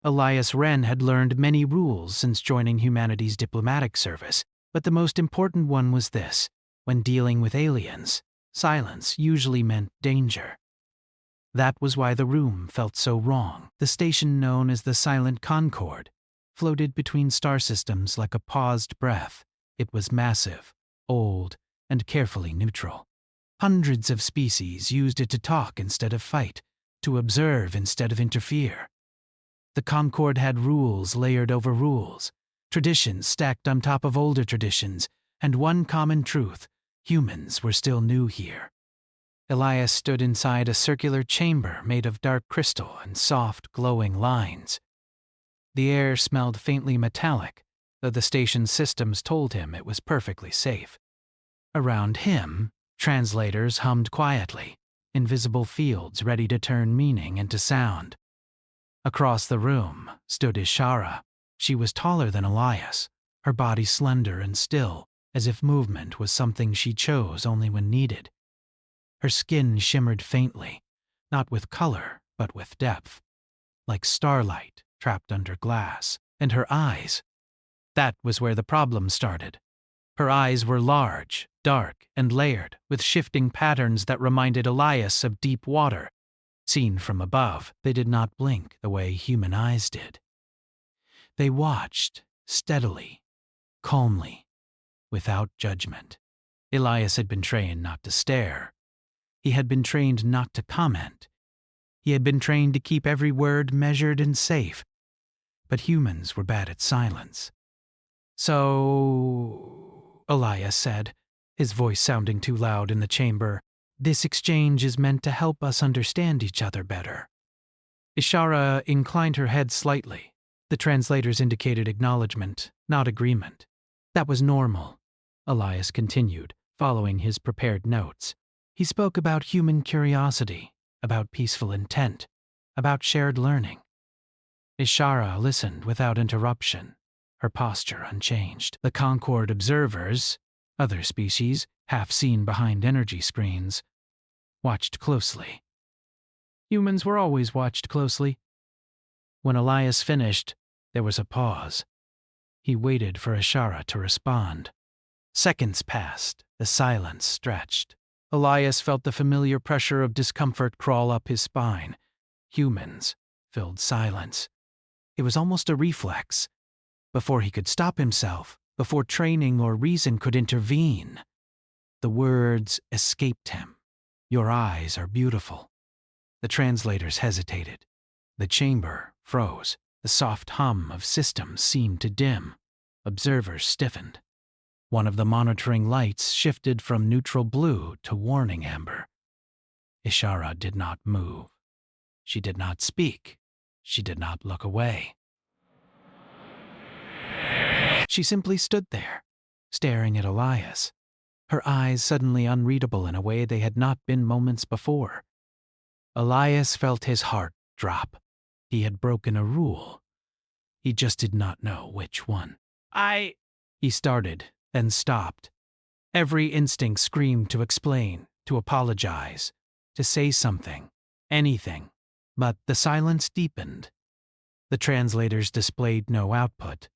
Elias Wren had learned many rules since joining humanity's diplomatic service, but the most important one was this: when dealing with aliens, silence usually meant danger. That was why the room felt so wrong. The station known as the Silent Concord floated between star systems like a paused breath. It was massive, old, and carefully neutral. Hundreds of species used it to talk instead of fight, to observe instead of interfere. The Concord had rules layered over rules, traditions stacked on top of older traditions, and one common truth: humans were still new here. Elias stood inside a circular chamber made of dark crystal and soft, glowing lines. The air smelled faintly metallic, though the station's systems told him it was perfectly safe. Around him, translators hummed quietly, invisible fields ready to turn meaning into sound. Across the room stood Ishara. She was taller than Elias, her body slender and still, as if movement was something she chose only when needed. Her skin shimmered faintly, not with color, but with depth, like starlight trapped under glass. And her eyes. That was where the problem started. Her eyes were large, dark, and layered, with shifting patterns that reminded Elias of deep water. Seen from above, they did not blink the way human eyes did. They watched, steadily, calmly, without judgment. Elias had been trained not to stare. He had been trained not to comment. He had been trained to keep every word measured and safe. But humans were bad at silence. "So," Elias said, his voice sounding too loud in the chamber, "this exchange is meant to help us understand each other better." Ishara inclined her head slightly. The translators indicated acknowledgement, not agreement. "That was normal," Elias continued, following his prepared notes. He spoke about human curiosity, about peaceful intent, about shared learning. Ishara listened without interruption, her posture unchanged. The Concord observers, other species, half seen behind energy screens, watched closely. Humans were always watched closely. When Elias finished, there was a pause. He waited for Ishara to respond. Seconds passed, the silence stretched. Elias felt the familiar pressure of discomfort crawl up his spine. Humans filled silence. It was almost a reflex. Before he could stop himself, before training or reason could intervene, the words escaped him. "Your eyes are beautiful." The translators hesitated. The chamber froze. The soft hum of systems seemed to dim. Observers stiffened. One of the monitoring lights shifted from neutral blue to warning amber. Ishara did not move. She did not speak. She did not look away. She simply stood there, staring at Elias, her eyes suddenly unreadable in a way they had not been moments before. Elias felt his heart drop. He had broken a rule. He just did not know which one. He started, then stopped. Every instinct screamed to explain, to apologize, to say something, anything. But the silence deepened. The translators displayed no output,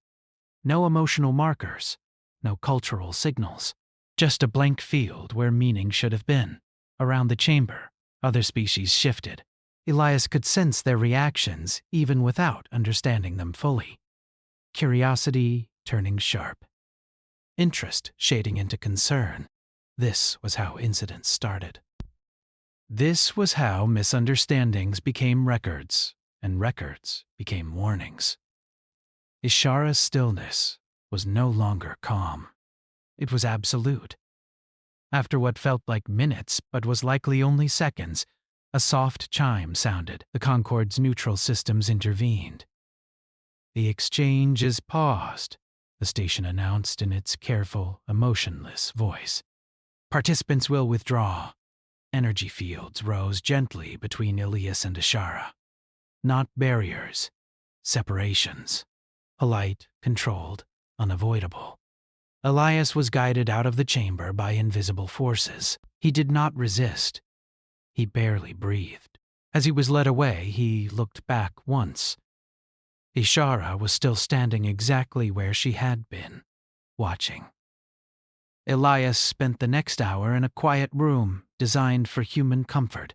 no emotional markers, no cultural signals, just a blank field where meaning should have been. Around the chamber, other species shifted. Elias could sense their reactions even without understanding them fully. Curiosity turning sharp. Interest shading into concern. This was how incidents started. This was how misunderstandings became records, and records became warnings. Ishara's stillness was no longer calm. It was absolute. After what felt like minutes but was likely only seconds, a soft chime sounded. The Concord's neutral systems intervened. "The exchange is paused," the station announced in its careful, emotionless voice. "Participants will withdraw." Energy fields rose gently between Elias and Ishara. Not barriers, separations. Polite, controlled, unavoidable. Elias was guided out of the chamber by invisible forces. He did not resist. He barely breathed. As he was led away, he looked back once. Ishara was still standing exactly where she had been, watching. Elias spent the next hour in a quiet room designed for human comfort.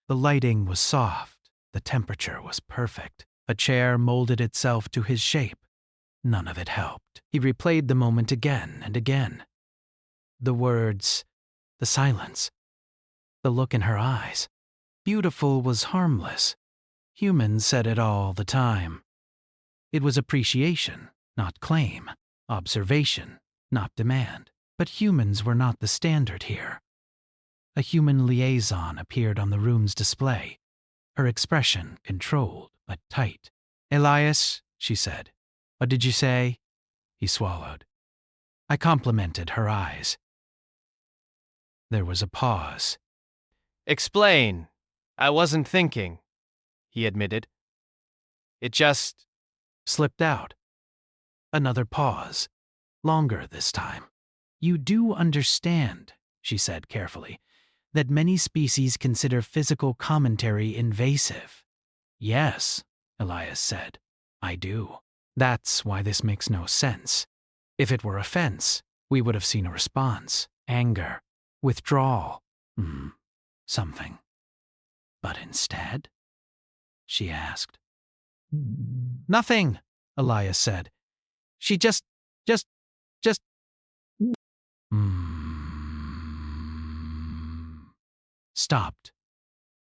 The lighting was soft, the temperature was perfect. A chair molded itself to his shape. None of it helped. He replayed the moment again and again. The words, the silence, the look in her eyes. Beautiful was harmless. Humans said it all the time. It was appreciation, not claim, observation, not demand. But humans were not the standard here. A human liaison appeared on the room's display, her expression controlled but tight. "Elias," she said. "What did you say?" He swallowed. I complimented her eyes. There was a pause. "Explain. I wasn't thinking," he admitted. "It just slipped out. Another pause. Longer this time. "You do understand," she said carefully, "that many species consider physical commentary invasive." "Yes," Elias said, "I do. That's why this makes no sense. If it were offense, we would have seen a response, anger, withdrawal, something. But instead?" she asked. "Nothing," Elias said. "She just... Stopped.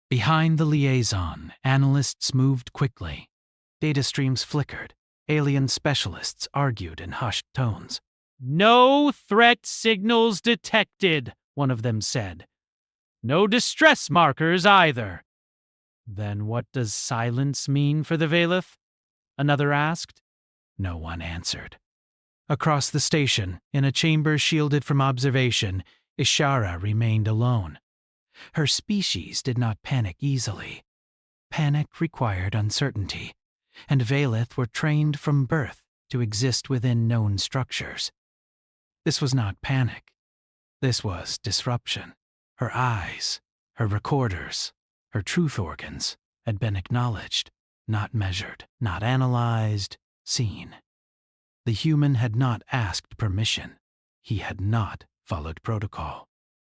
Behind the liaison, analysts moved quickly. Data streams flickered. Alien specialists argued in hushed tones. "No threat signals detected," one of them said. "No distress markers either." "Then what does silence mean for the Valeth?" another asked. No one answered. Across the station, in a chamber shielded from observation, Ishara remained alone. Her species did not panic easily. Panic required uncertainty, and Valeth were trained from birth to exist within known structures. This was not panic. This was disruption. Her eyes, her recorders, her truth organs had been acknowledged, not measured, not analyzed, seen. The human had not asked permission. He had not followed protocol.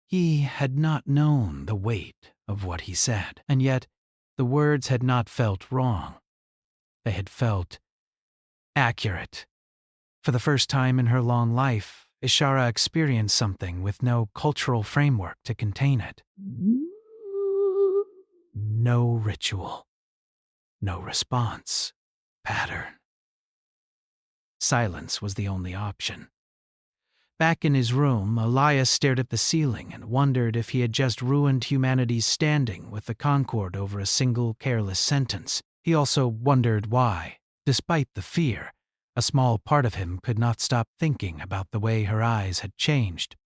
He had not known the weight of what he said, and yet the words had not felt wrong. They had felt accurate. For the first time in her long life, Ishara experienced something with no cultural framework to contain it. No ritual. No response. Pattern. Silence was the only option. Back in his room, Elias stared at the ceiling and wondered if he had just ruined humanity's standing with the Concord over a single careless sentence. He also wondered why, despite the fear, a small part of him could not stop thinking about the way her eyes had changed.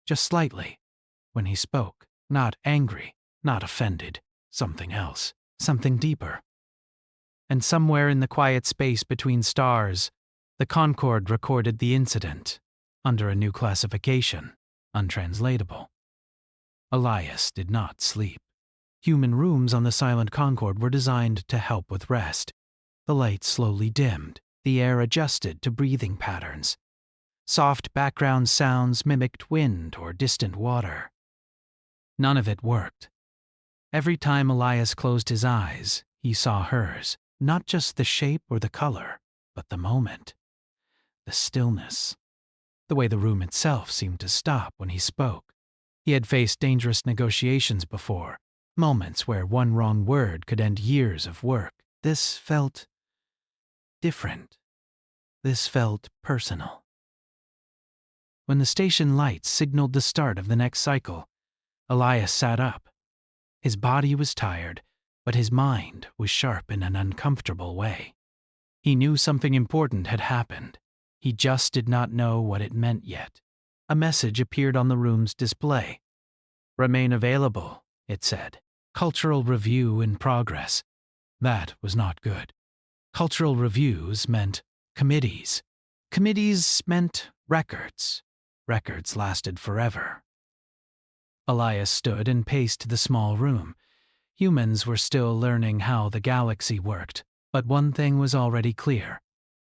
Just slightly, when he spoke. Not angry, not offended, something else, something deeper. And somewhere in the quiet space between stars, the Concord recorded the incident, under a new classification, untranslatable. Elias did not sleep. Human rooms on the silent Concord were designed to help with rest. The light slowly dimmed, the air adjusted to breathing patterns. Soft background sounds mimicked wind or distant water. None of it worked. Every time Elias closed his eyes, he saw hers, not just the shape or the color, but the moment. The stillness. The way the room itself seemed to stop when he spoke. He had faced dangerous negotiations before, moments where one wrong word could end years of work. This felt different. This felt personal. When the station lights signaled the start of the next cycle, Elias sat up. His body was tired, but his mind was sharp in an uncomfortable way. He knew something important had happened. He just did not know what it meant yet. A message appeared on the room's display. "Remain available," it said. "Cultural review in progress." That was not good. Cultural reviews meant committees. Committees meant records. Records lasted forever. Elias stood and paced the small room. Humans were still learning how the galaxy worked. But one thing was already clear.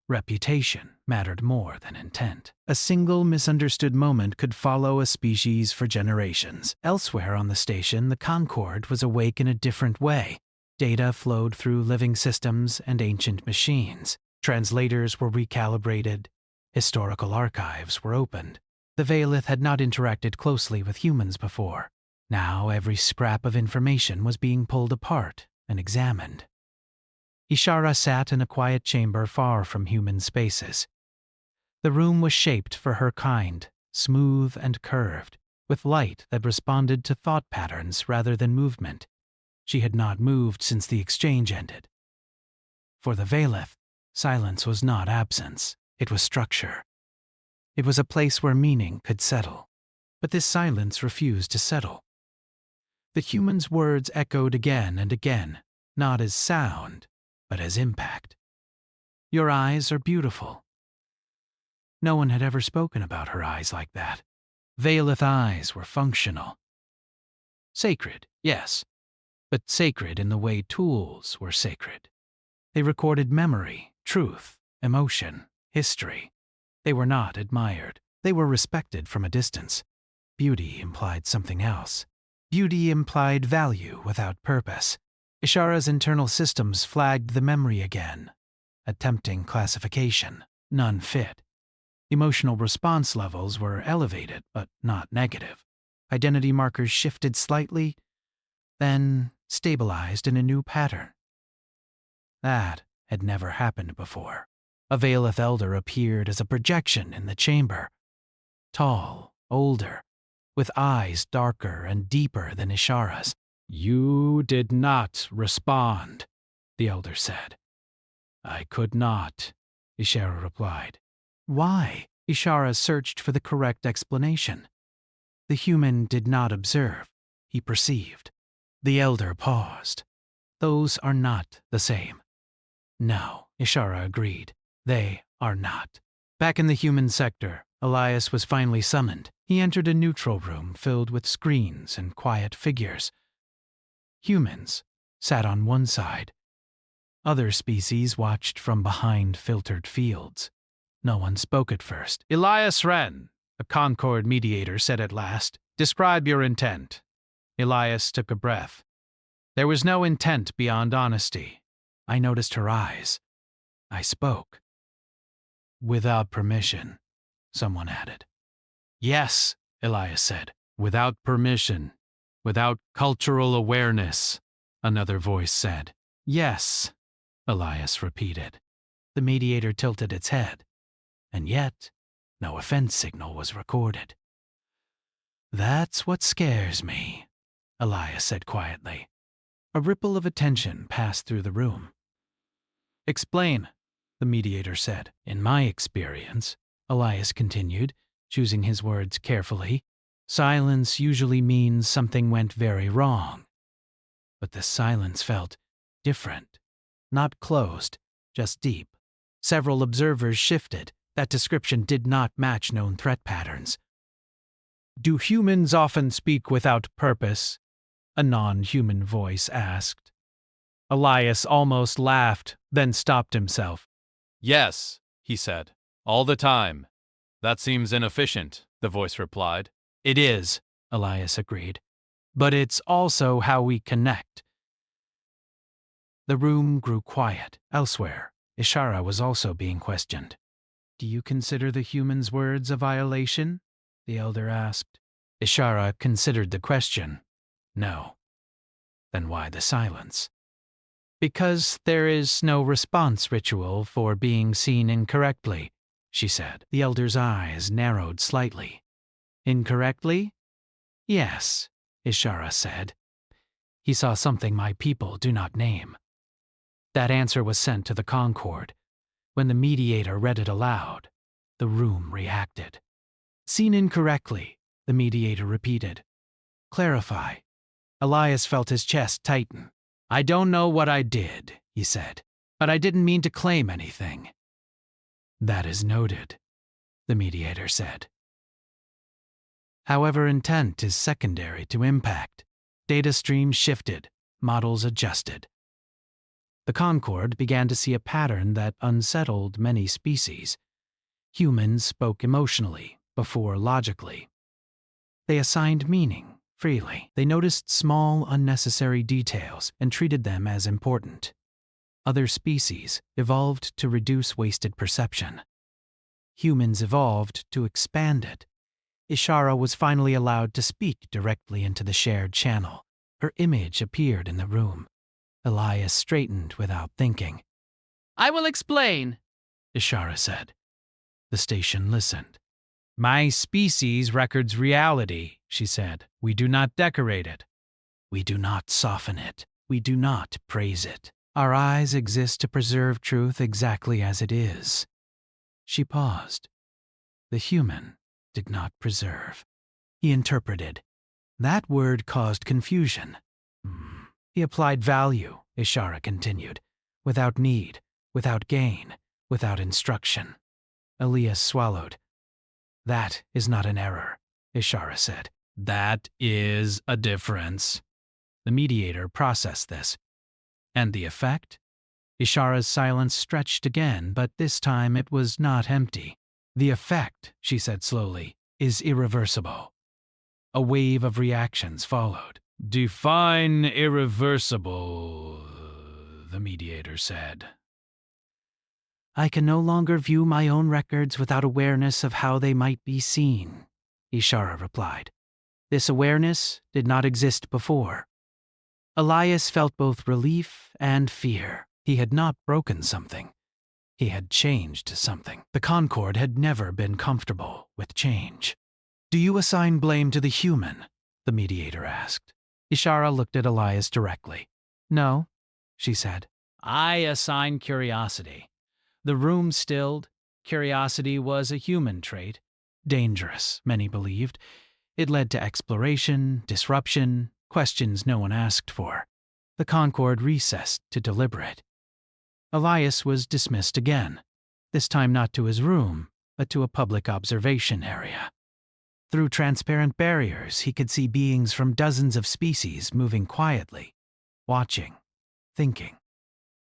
Reputation mattered more than intent. A single misunderstood moment could follow a species for generations. Elsewhere on the station, the Concord was awake in a different way. Data flowed through living systems and ancient machines. Translators were recalibrated. Historical archives were opened. The Veilith had not interacted closely with humans before. Now every scrap of information was being pulled apart and examined. Ishara sat in a quiet chamber far from human spaces. The room was shaped for her kind, smooth and curved, with light that responded to thought patterns rather than movement. She had not moved since the exchange ended. For the Veilith, silence was not absence, it was structure. It was a place where meaning could settle. But this silence refused to settle. The human's words echoed again and again, not as sound, but as impact. Your eyes are beautiful. No one had ever spoken about her eyes like that. Veilith eyes were functional. Sacred, yes, but sacred in the way tools were sacred. They recorded memory, truth, emotion, history. They were not admired. They were respected from a distance. Beauty implied something else. Beauty implied value without purpose. Ishara's internal systems flagged the memory again. Attempting classification. None fit. Emotional response levels were elevated, but not negative. Identity markers shifted slightly, then stabilized in a new pattern. That had never happened before. A Veilith elder appeared as a projection in the chamber. Tall, older, with eyes darker and deeper than Ishara's. You did not respond, the elder said. I could not, Ishara replied. Why? Ishara searched for the correct explanation. The human did not observe, he perceived. The elder paused. Those are not the same. No, Ishara agreed. They are not. Back in the human sector, Elias was finally summoned. He entered a neutral room filled with screens and quiet figures. Humans sat on one side. Other species watched from behind filtered fields. No one spoke at first. Elias Wren, a Concord mediator said at last, describe your intent. Elias took a breath. There was no intent beyond honesty. I noticed her eyes. I spoke. Without permission, someone added. Yes, Elias said. Without permission. Without cultural awareness, another voice said. Yes, Elias repeated. The mediator tilted its head, and yet no offense signal was recorded. That's what scares me, Elias said quietly. A ripple of attention passed through the room. Explain, the mediator said. In my experience, Elias continued, choosing his words carefully, silence usually means something went very wrong. But the silence felt different. Not closed, just deep. Several observers shifted. That description did not match known threat patterns. Do humans often speak without purpose? A non-human voice asked. Elias almost laughed, then stopped himself. Yes, he said. All the time. That seems inefficient, the voice replied. It is, Elias agreed. But it's also how we connect. The room grew quiet. Elsewhere, Ishara was also being questioned. Do you consider the human's words a violation? The elder asked. Ishara considered the question. No. Then why the silence? Because there is no response ritual for being seen incorrectly, she said. The elder's eyes narrowed slightly. Incorrectly? Yes, Ishara said. He saw something my people do not name. That answer was sent to the Concord. When the mediator read it aloud, the room reacted. Seen incorrectly, the mediator repeated. Clarify. Elias felt his chest tighten. I don't know what I did, he said, but I didn't mean to claim anything. That is noted, the mediator said. However, intent is secondary to impact. Data streams shifted, models adjusted. The Concord began to see a pattern that unsettled many species. Humans spoke emotionally before logically. They assigned meaning freely. They noticed small, unnecessary details and treated them as important. Other species evolved to reduce wasted perception. Humans evolved to expand it. Ishara was finally allowed to speak directly into the shared channel. Her image appeared in the room. Elias straightened without thinking. "I will explain," Ishara said. The station listened. "My species records reality," she said. "We do not decorate it. We do not soften it. We do not praise it. Our eyes exist to preserve truth exactly as it is." She paused. The human did not preserve. He interpreted. That word caused confusion. He applied value, Ishara continued, without need, without gain, without instruction. Elias swallowed. "That is not an error," Ishara said. "That is a difference." The mediator processed this. "And the effect?" Ishara's silence stretched again, but this time it was not empty. "The effect," she said slowly, "is irreversible." A wave of reactions followed. "Define irreversible," the mediator said. "I can no longer view my own records without awareness of how they might be seen," Ishara replied. "This awareness did not exist before." Elias felt both relief and fear. He had not broken something. He had changed something. The Concord had never been comfortable with change. "Do you assign blame to the human?" the mediator asked. Ishara looked at Elias directly. "No," she said. "I assign curiosity." The room stilled. Curiosity was a human trait. Dangerous, many believed. It led to exploration, disruption, questions no one asked for. The Concord recessed to deliberate. Elias was dismissed again, this time not to his room, but to a public observation area. Through transparent barriers, he could see beings from dozens of species moving quietly, watching, thinking.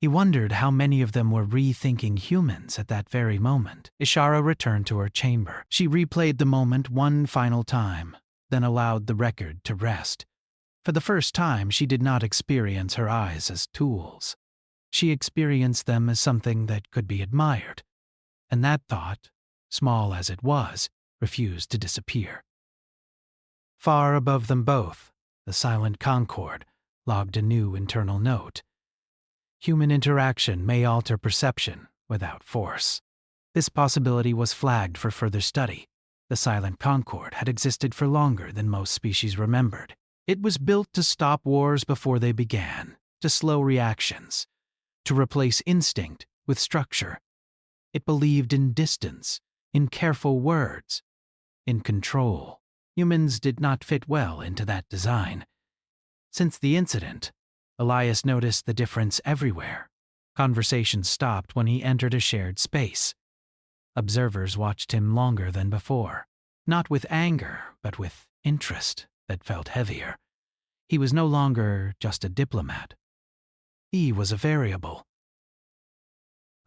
He wondered how many of them were rethinking humans at that very moment. Ishara returned to her chamber. She replayed the moment one final time, then allowed the record to rest. For the first time, she did not experience her eyes as tools. She experienced them as something that could be admired. And that thought, small as it was, refused to disappear. Far above them both, the silent Concord logged a new internal note. Human interaction may alter perception without force. This possibility was flagged for further study. The silent Concord had existed for longer than most species remembered. It was built to stop wars before they began, to slow reactions, to replace instinct with structure. It believed in distance, in careful words, in control. Humans did not fit well into that design. Since the incident, Elias noticed the difference everywhere. Conversation stopped when he entered a shared space. Observers watched him longer than before, not with anger, but with interest that felt heavier. He was no longer just a diplomat. He was a variable.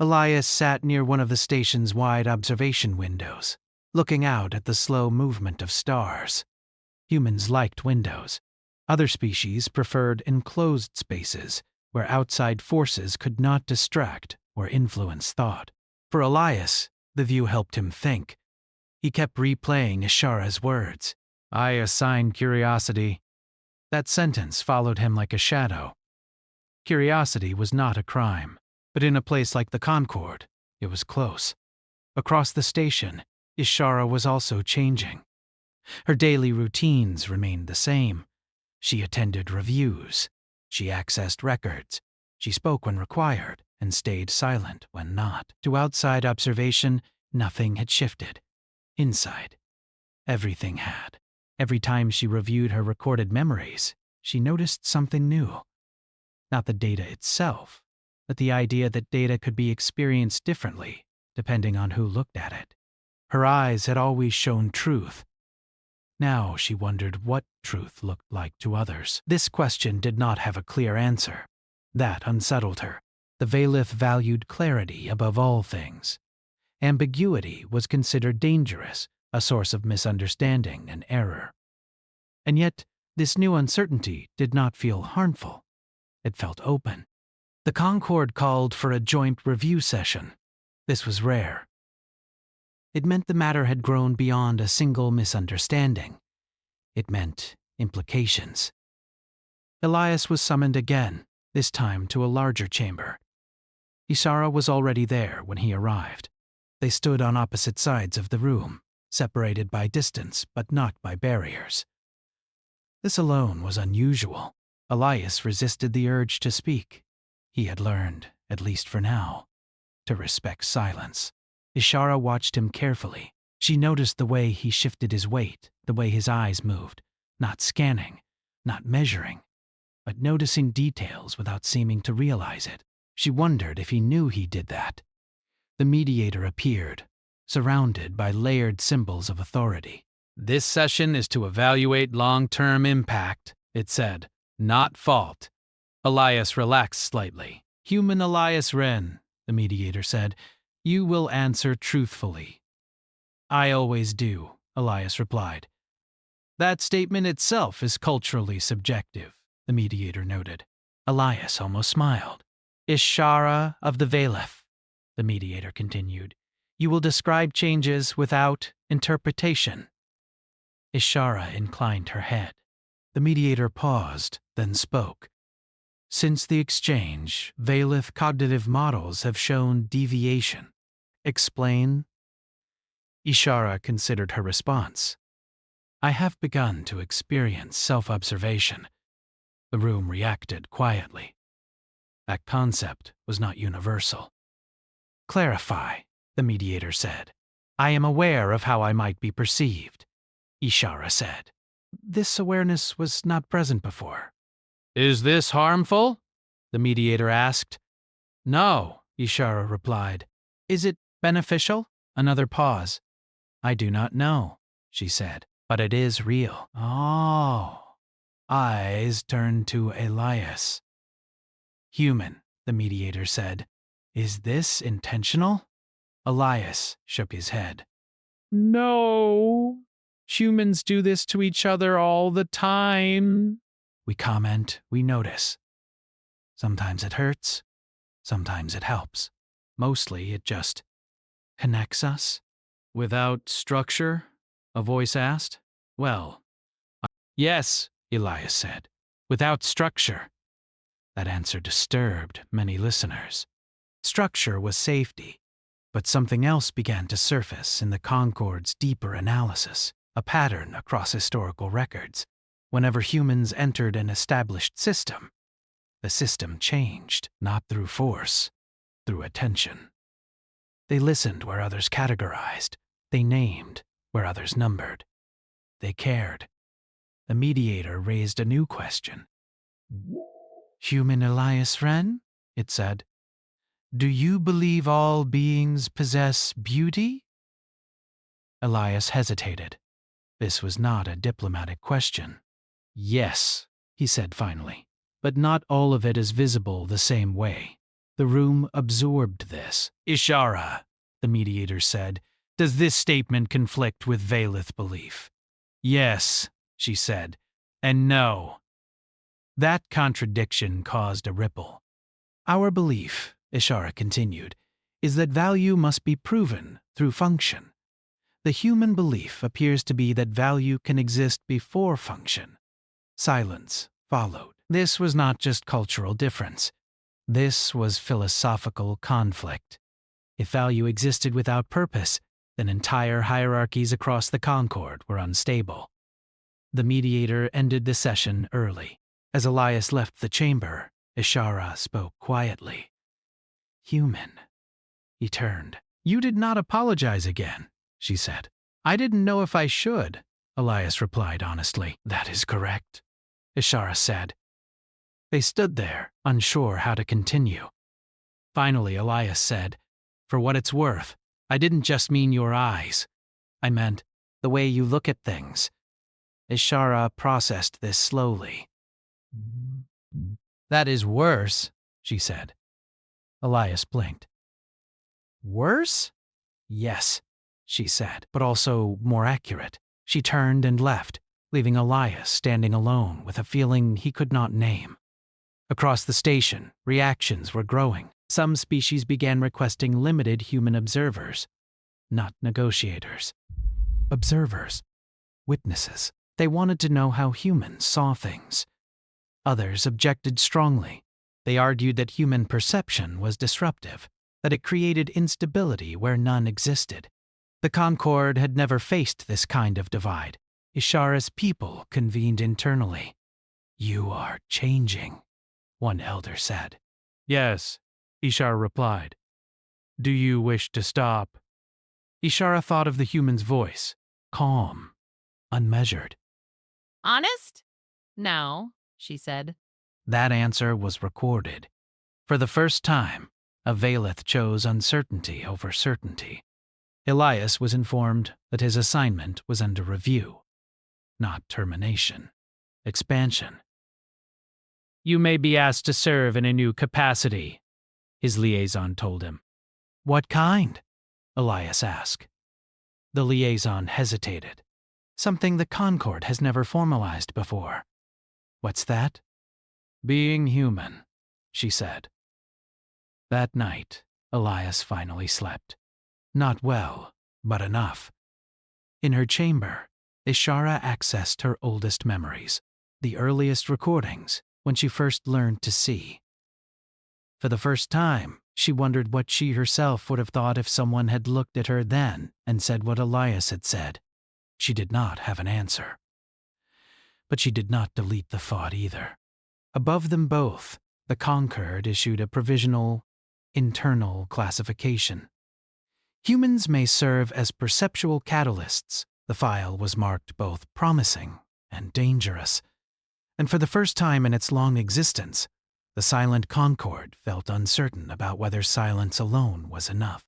Elias sat near one of the station's wide observation windows, looking out at the slow movement of stars. Humans liked windows. Other species preferred enclosed spaces where outside forces could not distract or influence thought. For Elias, the view helped him think. He kept replaying Ishara's words. "I assign curiosity." That sentence followed him like a shadow. Curiosity was not a crime, but in a place like the Concord, it was close. Across the station, Ishara was also changing. Her daily routines remained the same. She attended reviews. She accessed records. She spoke when required and stayed silent when not. To outside observation, nothing had shifted. Inside, everything had. Every time she reviewed her recorded memories, she noticed something new. Not the data itself, but the idea that data could be experienced differently depending on who looked at it. Her eyes had always shown truth. Now she wondered what truth looked like to others. This question did not have a clear answer. That unsettled her. The Valith valued clarity above all things. Ambiguity was considered dangerous, a source of misunderstanding and error. And yet, this new uncertainty did not feel harmful. It felt open. The Concord called for a joint review session. This was rare. It meant the matter had grown beyond a single misunderstanding. It meant implications. Elias was summoned again, this time to a larger chamber. Ishara was already there when he arrived. They stood on opposite sides of the room, separated by distance but not by barriers. This alone was unusual. Elias resisted the urge to speak. He had learned, at least for now, to respect silence. Ishara watched him carefully. She noticed the way he shifted his weight, the way his eyes moved, not scanning, not measuring, but noticing details without seeming to realize it. She wondered if he knew he did that. The mediator appeared, surrounded by layered symbols of authority. This session is to evaluate long-term impact, it said, not fault. Elias relaxed slightly. Human Elias Wren, the mediator said, you will answer truthfully. I always do, Elias replied. That statement itself is culturally subjective, the mediator noted. Elias almost smiled. Ishara of the Valith, the mediator continued. You will describe changes without interpretation. Ishara inclined her head. The mediator paused, then spoke. Since the exchange, Valith cognitive models have shown deviation. Explain. Ishara considered her response. I have begun to experience self-observation. The room reacted quietly. That concept was not universal. Clarify, the mediator said. I am aware of how I might be perceived, Ishara said. This awareness was not present before. Is this harmful? The mediator asked. No, Ishara replied. Is it beneficial? Another pause. I do not know, she said, but it is real. Oh. Eyes turned to Elias. Human, the mediator said. Is this intentional? Elias shook his head. No. Humans do this to each other all the time. We comment, we notice. Sometimes it hurts, sometimes it helps. Mostly it just connects us. Without structure? A voice asked. Well, yes, Elias said. Without structure. That answer disturbed many listeners. Structure was safety, but something else began to surface in the Concord's deeper analysis, a pattern across historical records. Whenever humans entered an established system, the system changed, not through force, through attention. They listened where others categorized. They named where others numbered. They cared. The mediator raised a new question. Human Elias Wren, it said, do you believe all beings possess beauty? Elias hesitated. This was not a diplomatic question. Yes, he said finally, but not all of it is visible the same way. The room absorbed this. Ishara, the mediator said, does this statement conflict with Valith belief? Yes, she said, and no. That contradiction caused a ripple. Our belief, Ishara continued, is that value must be proven through function. The human belief appears to be that value can exist before function. Silence followed. This was not just cultural difference. This was philosophical conflict. If value existed without purpose, then entire hierarchies across the Concord were unstable. The mediator ended the session early. As Elias left the chamber, Ishara spoke quietly. Human. He turned. You did not apologize again, she said. I didn't know if I should, Elias replied honestly. That is correct, Ishara said. They stood there, unsure how to continue. Finally, Elias said, for what it's worth, I didn't just mean your eyes. I meant the way you look at things. Ishara processed this slowly. That is worse, she said. Elias blinked. Worse? Yes, she said, but also more accurate. She turned and left, leaving Elias standing alone with a feeling he could not name. Across the station, reactions were growing. Some species began requesting limited human observers, not negotiators. Observers. Witnesses. They wanted to know how humans saw things. Others objected strongly. They argued that human perception was disruptive, that it created instability where none existed. The Concord had never faced this kind of divide. Ishara's people convened internally. You are changing, one elder said. Yes, Ishara replied. Do you wish to stop? Ishara thought of the human's voice, calm, unmeasured. Honest? No, she said. That answer was recorded. For the first time, a Valeth chose uncertainty over certainty. Elias was informed that his assignment was under review, not termination, expansion. You may be asked to serve in a new capacity, his liaison told him. What kind? Elias asked. The liaison hesitated. Something the Concord has never formalized before. What's that? Being human, she said. That night, Elias finally slept. Not well, but enough. In her chamber, Ishara accessed her oldest memories, the earliest recordings when she first learned to see. For the first time, she wondered what she herself would have thought if someone had looked at her then and said what Elias had said. She did not have an answer. But she did not delete the thought either. Above them both, the Concord issued a provisional, internal classification. Humans may serve as perceptual catalysts. The file was marked both promising and dangerous. And for the first time in its long existence, the silent Concord felt uncertain about whether silence alone was enough.